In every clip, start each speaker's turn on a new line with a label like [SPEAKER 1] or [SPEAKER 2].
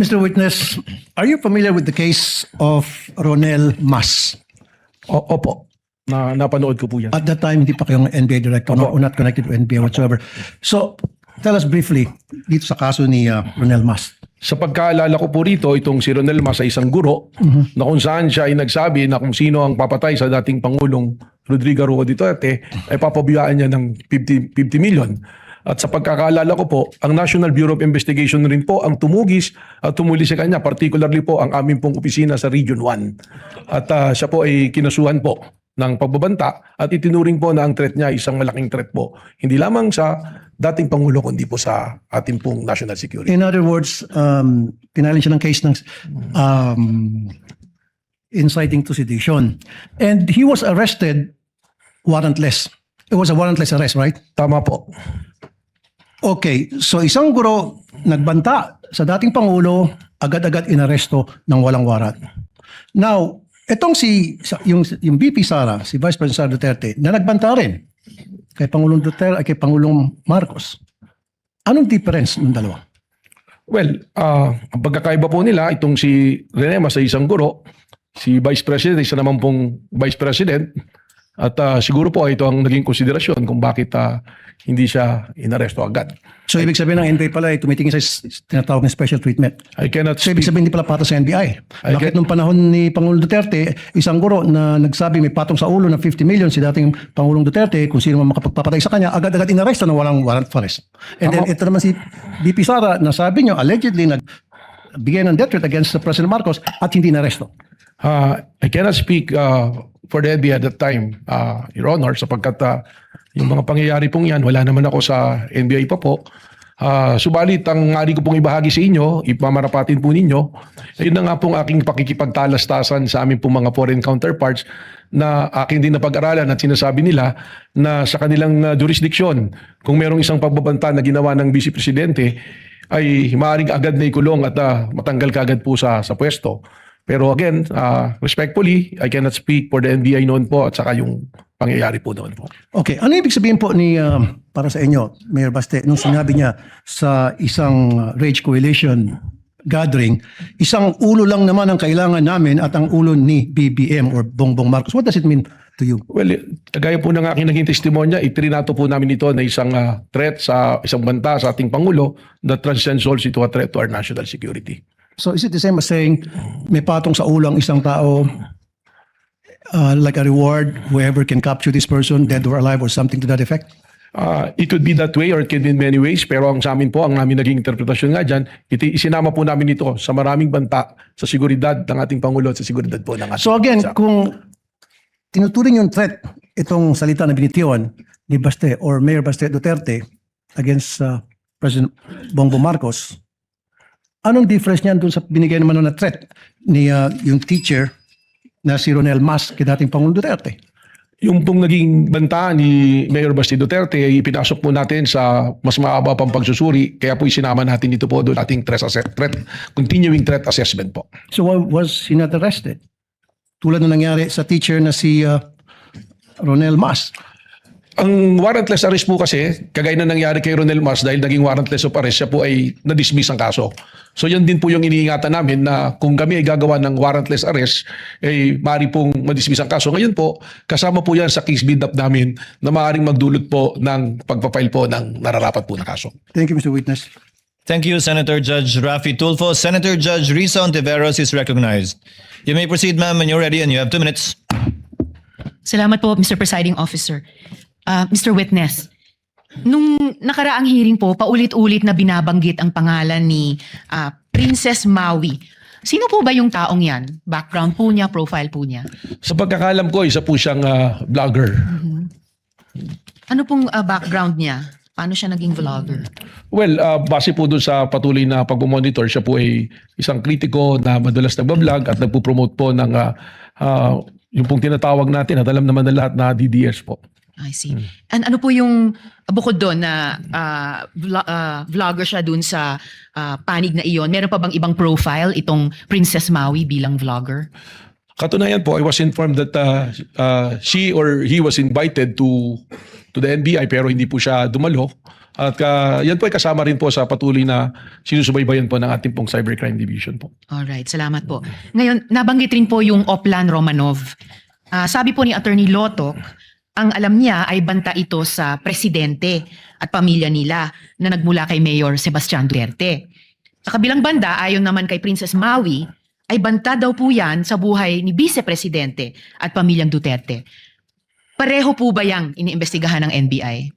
[SPEAKER 1] Mr. Witness, are you familiar with the case of Ronel Mas?
[SPEAKER 2] Opo, napanood ko po yan.
[SPEAKER 1] At that time, hindi pa kayong NBA director or not connected to NBA whatsoever. So, tell us briefly dito sa kaso ni Ronel Mas.
[SPEAKER 2] Sa pagkaalala ko po rito, itong si Ronel Mas ay isang guro na kung saan siya ay nagsabi na kung sino ang papatay sa dating Pangulong Rodrigo Roa Duterte ay papabiyaan niya ng 50 million. At sa pagkakaalala ko po, ang National Bureau of Investigation rin po ang tumugis at tumuli sa kanya, particularly po ang aming pong opisina sa Region 1. At siya po ay kinasuhan po ng pagbabanta at itinuring po na ang threat niya isang malaking threat po. Hindi lamang sa dating Pangulo kundi po sa ating pong national security.
[SPEAKER 1] In other words, pinalin siya ng case ng inciting to sedition. And he was arrested warrantless. It was a warrantless arrest, right?
[SPEAKER 2] Tama po.
[SPEAKER 1] Okay, so isang guro nagbanta sa dating Pangulo, agad-agad inaresto ng walang warrant. Now, itong yung VP Sara, si Vice President Sara Duterte, na nagbanta rin kay Pangulong Duterte, kay Pangulong Marcos. Anong difference ng dalawa?
[SPEAKER 2] Well, ang pagkakaiba po nila, itong si Rene Mas ay isang guro, si Vice President, isa naman pong Vice President, at siguro po ito ang naging konsiderasyon kung bakit hindi siya inaresto agad.
[SPEAKER 1] So, ibig sabihin ng NBI pala ay tumitingin sa tinatawag na special treatment.
[SPEAKER 2] I cannot
[SPEAKER 1] So, ibig
[SPEAKER 2] speak.
[SPEAKER 1] sabihin hindi pala patong sa NBI. Bakit nung panahon ni Pangulong Duterte, isang guro na nagsabi may patong sa ulo ng 50 million si dating Pangulong Duterte, kung sino man makapagpapatay sa kanya, agad-agad inaresto na walang warrant for arrest. And then ito naman si VP Sara, na sabi nyo, allegedly nagbigay ng death threat against President Marcos at hindi inaresto.
[SPEAKER 2] I cannot speak for the NBI at that time, Your Honor, sapagkat yung mga pangyayari pong yan, wala naman ako sa NBI pa po. Subalit, ang ngari ko pong ibahagi sa inyo, ipamarapatin po ninyo, yun na nga pong aking pakikipagtalastasan sa aming pong mga foreign counterparts na aking din napag-aralan at sinasabi nila na sa kanilang jurisdiction, kung merong isang pagbabanta na ginawa ng Vice Presidente, ay maaaring agad na ikulong at matanggal kaagad po sa pwesto. Pero again, respectfully, I cannot speak for the NBI noon po at saka yung pangyayari po noon po.
[SPEAKER 1] Okay, ano ibig sabihin po ni, para sa inyo, Mayor Baste, nung sinabi niya sa isang Rage Coalition gathering, isang ulo lang naman ang kailangan namin at ang ulo ni BBM or Bongbong Marcos. What does it mean to you?
[SPEAKER 2] Well, gaya po ng aking naging testimonya, itrinato po namin ito na isang threat sa isang banta sa ating Pangulo that transcends also to a threat to our national security.
[SPEAKER 1] So is it the same as saying may patong sa ulo ang isang tao, like a reward, whoever can capture this person, dead or alive or something to that effect?
[SPEAKER 2] It could be that way or it can be in many ways, pero ang sa amin po, ang namin naging interpretasyon nga dyan, isinama po namin ito sa maraming banta sa seguridad ng ating Pangulo at sa seguridad po ng ating
[SPEAKER 1] So again,
[SPEAKER 2] bansa.
[SPEAKER 1] kung tinuturing yung threat, itong salita na binitiwan ni Baste or Mayor Baste Duterte against President Bongbong Marcos, anong difference niyan dun sa binigay naman na threat ni yung teacher na si Ronel Mas kay dating Pangulong Duterte?
[SPEAKER 2] Yung pong naging banta ni Mayor Basti Duterte ay ipinasok po natin sa mas maaba pang pagsusuri, kaya po isinama natin dito po doon ating continuing threat assessment po.
[SPEAKER 1] So why was he not arrested? Tulad na nangyari sa teacher na si Ronel Mas.
[SPEAKER 2] Ang warrantless arrest po kasi, kagaya na nangyari kay Ronel Mas dahil naging warrantless of arrest, siya po ay na-dismiss ang kaso. So yan din po yung iniingatan namin na kung kami ay gagawa ng warrantless arrest, ay maaari pong ma-dismiss ang kaso. Ngayon po, kasama po yan sa case build-up namin na maaaring magdulot po ng pagpapail po ng nararapat po na kaso.
[SPEAKER 1] Thank you, Mr. Witness.
[SPEAKER 3] Thank you, Senator Judge Raffy Tulfo. Senator Judge Risa Ontiveros is recognized. You may proceed, ma'am, when you're ready, and you have 2 minutes.
[SPEAKER 4] Salamat po, Mr. Presiding Officer. Mr. Witness, nung nakaraang hearing po, paulit-ulit na binabanggit ang pangalan ni Princess Maui. Sino po ba yung taong yan? Background po niya, profile po niya?
[SPEAKER 2] Sa pagkakalam ko, isa po siyang vlogger.
[SPEAKER 4] Ano pong background niya? Paano siya naging vlogger?
[SPEAKER 2] Well, base po doon sa patuloy na pag-monitor, siya po ay isang kritiko na madalas nagbablog at nagpo-promote po ng yung pong tinatawag natin at alam naman na lahat na DDS po.
[SPEAKER 4] I see. And ano po yung bukod doon na vlogger siya doon sa panig na iyon? Meron pa bang ibang profile itong Princess Maui bilang vlogger?
[SPEAKER 2] Katunayan po, I was informed that she or he was invited to the NBI pero hindi po siya dumalo. At yan po ay kasama rin po sa patuloy na sinusubaybayan po ng ating pong Cybercrime Division po.
[SPEAKER 4] Alright, salamat po. Ngayon, nabanggit rin po yung Oplan Romanov. Sabi po ni Attorney Lotok, ang alam niya ay banta ito sa presidente at pamilya nila na nagmula kay Mayor Sebastian Duterte. Sa kabilang banda, ayon naman kay Princess Maui, ay banta daw po yan sa buhay ni Vice Presidente at pamilyang Duterte. Pareho po ba yang iniimbestigahan ng NBI?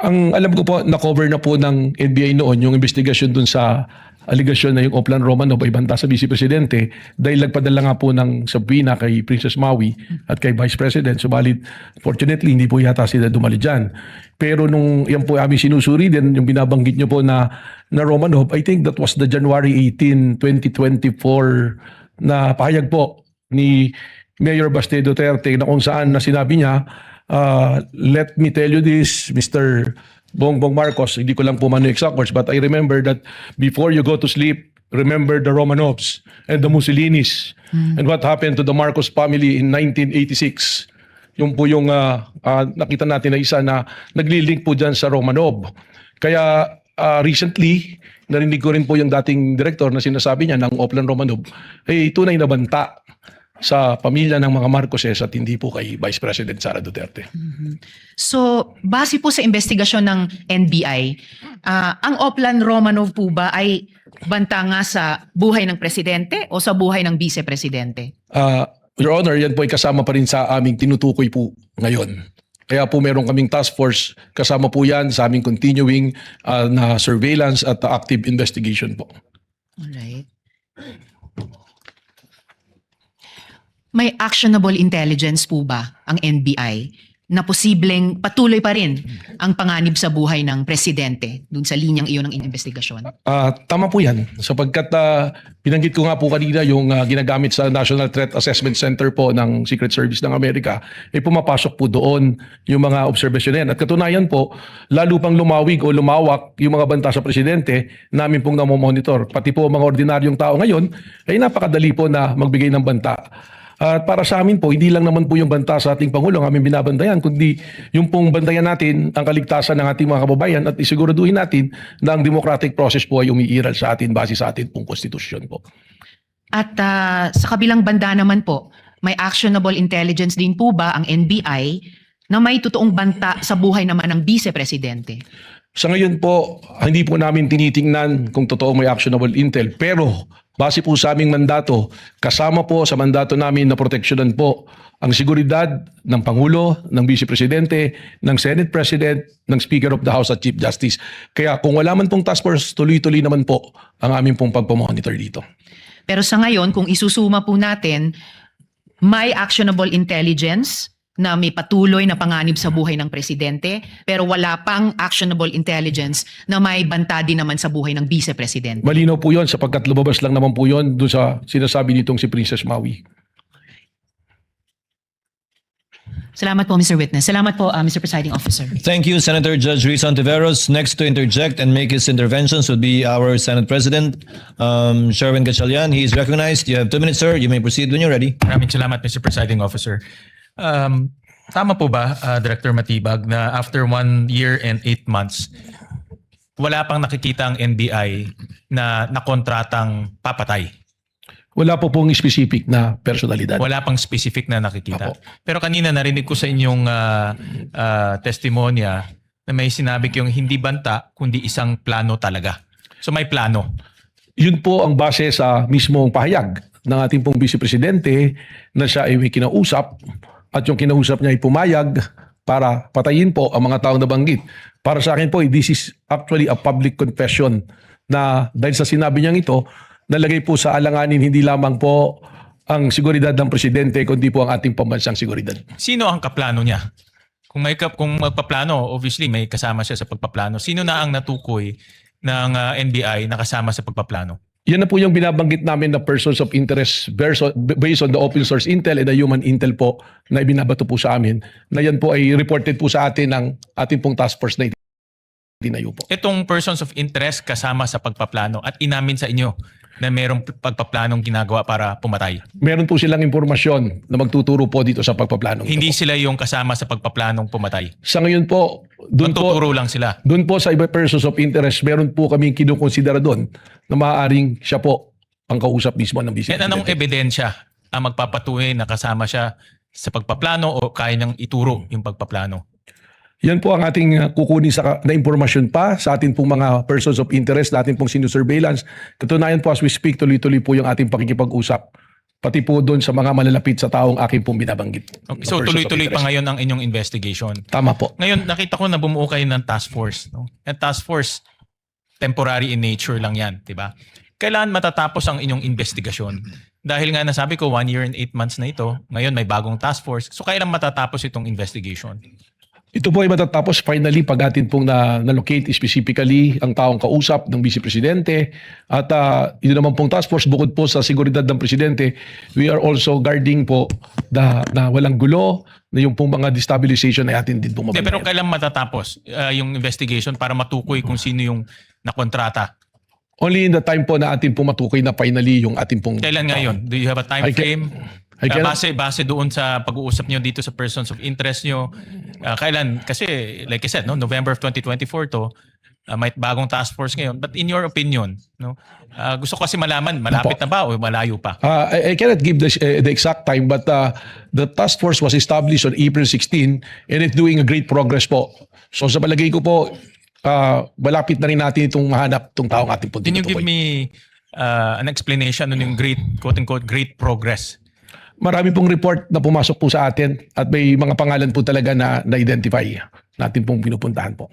[SPEAKER 2] Ang alam ko po, na-cover na po ng NBI noon yung investigasyon dun sa aligasyon na yung Oplan Romanov ay banta sa Vice Presidente dahil nagpadala nga po ng subpoena kay Princess Maui at kay Vice President. Subalit, fortunately, hindi po yata sila dumali dyan. Pero nung yan po aming sinusuri din, yung binabanggit nyo po na Romanov, I think that was the January 18, 2024 na pahayag po ni Mayor Baste Duterte na kung saan na sinabi niya, let me tell you this, Mr. Bongbong Marcos, hindi ko lang po mano exact words, but I remember that before you go to sleep, remember the Romanovs and the Mussolinis and what happened to the Marcos family in 1986. Yung po yung nakita natin na isa na naglilink po dyan sa Romanov. Kaya recently, narinig ko rin po yung dating director na sinasabi niya ng Oplan Romanov, ay tunay na banta sa pamilya ng mga Marcoses at hindi po kay Vice President Sara Duterte.
[SPEAKER 4] So, base po sa investigasyon ng NBI, ang Oplan Romanov po ba ay banta nga sa buhay ng presidente o sa buhay ng Vice Presidente?
[SPEAKER 2] Your Honor, yan po ay kasama pa rin sa aming tinutukoy po ngayon. Kaya po meron kaming task force, kasama po yan sa aming continuing na surveillance at active investigation po.
[SPEAKER 4] Alright. May actionable intelligence po ba ang NBI na posibleng patuloy pa rin ang panganib sa buhay ng presidente dun sa linyang iyon ng investigasyon?
[SPEAKER 2] Tama po yan. Sapagkat binanggit ko nga po kanina yung ginagamit sa National Threat Assessment Center po ng Secret Service ng Amerika, ay pumapasok po doon yung mga obserbasyon na yan. At katunayan po, lalo pang lumawig o lumawak yung mga banta sa presidente, namin pong namomonitor. Pati po mga ordinaryong tao ngayon, ay napakadali po na magbigay ng banta. At para sa amin po, hindi lang naman po yung banta sa ating Pangulo ang aming binabantayan, kundi yung pong bantayan natin ang kaligtasan ng ating mga kababayan at isiguraduhin natin na ang democratic process po ay umiiral sa atin base sa ating pong konstitusyon po.
[SPEAKER 4] At sa kabilang banda naman po, may actionable intelligence din po ba ang NBI na may totoong banta sa buhay naman ng Vice Presidente?
[SPEAKER 2] Sa ngayon po, hindi po namin tinitingnan kung totoo may actionable intel. Pero base po sa aming mandato, kasama po sa mandato namin na proteksyonan po ang seguridad ng Pangulo, ng Vice Presidente, ng Senate President, ng Speaker of the House at Chief Justice. Kaya kung wala man pong task force, tuloy-tuloy naman po ang aming pong pagpamonitor dito.
[SPEAKER 4] Pero sa ngayon, kung isusuma po natin, may actionable intelligence na may patuloy na panganib sa buhay ng presidente, pero wala pang actionable intelligence na may banta din naman sa buhay ng Vice Presidente.
[SPEAKER 2] Malinaw po yun sapagkat lumabas lang naman po yun doon sa sinasabi nitong si Princess Maui.
[SPEAKER 4] Salamat po, Mr. Witness. Salamat po, Mr. Presiding Officer.
[SPEAKER 3] Thank you, Senator Judge Rizon Tiveros. Next to interject and make his interventions would be our Senate President, Sherwin Gatchalian. He is recognized. You have 2 minutes, sir. You may proceed when you're ready.
[SPEAKER 5] Maraming salamat, Mr. Presiding Officer. Tama po ba, Director Matibag, na after 1 year and 8 months, wala pang nakikita ang NBI na nakontratang papatay?
[SPEAKER 2] Wala po pong specific na personalidad.
[SPEAKER 5] Wala pang specific na nakikita.
[SPEAKER 2] Apo.
[SPEAKER 5] Pero kanina narinig ko sa inyong testimonya na may sinabi kayong hindi banta, kundi isang plano talaga. So may plano.
[SPEAKER 2] Yun po ang base sa mismong pahayag ng ating pong Vice Presidente na siya ay may kinausap at yung kinausap niya ay pumayag para patayin po ang mga taong nabanggit. Para sa akin po, this is actually a public confession na dahil sa sinabi niyang ito, nalagay po sa alanganin hindi lamang po ang seguridad ng Presidente kundi po ang ating pambansang seguridad.
[SPEAKER 5] Sino ang kaplano niya? Kung magpaplano, obviously may kasama siya sa pagpaplano. Sino na ang natukoy ng NBI na kasama sa pagpaplano?
[SPEAKER 2] Yan na po yung binabanggit namin na persons of interest based on the open source intel and the human intel po na ibinabato po sa amin. Na yan po ay reported po sa atin ng ating pong task force na itinayo po.
[SPEAKER 5] Itong persons of interest kasama sa pagpaplano at inamin sa inyo na merong pagpaplanong ginagawa para pumatay.
[SPEAKER 2] Meron po silang impormasyon na magtuturo po dito sa pagpaplanong. ito
[SPEAKER 5] Hindi
[SPEAKER 2] po.
[SPEAKER 5] sila yung kasama sa pagpaplanong pumatay.
[SPEAKER 2] Sa ngayon po,
[SPEAKER 5] Magtuturo lang sila.
[SPEAKER 2] doon po sa iba persons of interest, meron po kami kinukonsidera doon na maaaring siya po ang kausap mismo ng Vice
[SPEAKER 5] Yan anong
[SPEAKER 2] Presidente.
[SPEAKER 5] ebidensya ang magpapatunay na kasama siya sa pagpaplano o kaya niyang ituro yung pagpaplano?
[SPEAKER 2] Yan po ang ating kukunin na impormasyon pa sa ating pong mga persons of interest, na ating pong sinusurveillance. Katunayan po as we speak, tuloy-tuloy po yung ating pakikipag-usap. Pati po doon sa mga malalapit sa taong aking pong binabanggit.
[SPEAKER 5] Okay,
[SPEAKER 2] Na
[SPEAKER 5] so
[SPEAKER 2] persons of
[SPEAKER 5] tuloy-tuloy pa
[SPEAKER 2] interest.
[SPEAKER 5] ngayon ang inyong investigation.
[SPEAKER 2] Tama po.
[SPEAKER 5] Ngayon, nakita ko na bumuo kayo ng task force. No? Ang task force, temporary in nature lang yan, di ba? Kailan matatapos ang inyong investigasyon? Dahil nga nasabi ko, 1 year and 8 months na ito. Ngayon may bagong task force. So kailan matatapos itong investigation?
[SPEAKER 2] Ito po ay matatapos finally pag atin pong na-locate specifically ang taong kausap ng Vice Presidente. At ito naman pong task force, bukod po sa seguridad ng Presidente, we are also guarding po na walang gulo, na yung pong mga destabilization ay atin din pong
[SPEAKER 5] Hindi, pero
[SPEAKER 2] mabantayan.
[SPEAKER 5] kailan matatapos yung investigation para matukoy kung sino yung nakontrata?
[SPEAKER 2] Only in the time po na atin pong matukoy na finally yung ating pong...
[SPEAKER 5] Kailan ngayon? Do you have a time
[SPEAKER 2] I can-
[SPEAKER 5] frame?
[SPEAKER 2] I cannot-
[SPEAKER 5] Base doon sa pag-uusap nyo dito sa persons of interest nyo, kailan? Kasi like I said, no, November of 2024 to, may bagong task force ngayon. But in your opinion, no, gusto ko kasi malaman, malapit na ba o malayo pa?
[SPEAKER 2] I cannot give the exact time, but the task force was established on April 16 and it's doing a great progress po. So sa palagay ko po, malapit na rin natin itong mahanap itong taong ating po
[SPEAKER 5] Can you give
[SPEAKER 2] tinutukoy.
[SPEAKER 5] me an explanation on yung great, quote-unquote, great progress?
[SPEAKER 2] Marami pong report na pumasok po sa atin at may mga pangalan po talaga na na-identify natin pong pinupuntahan po.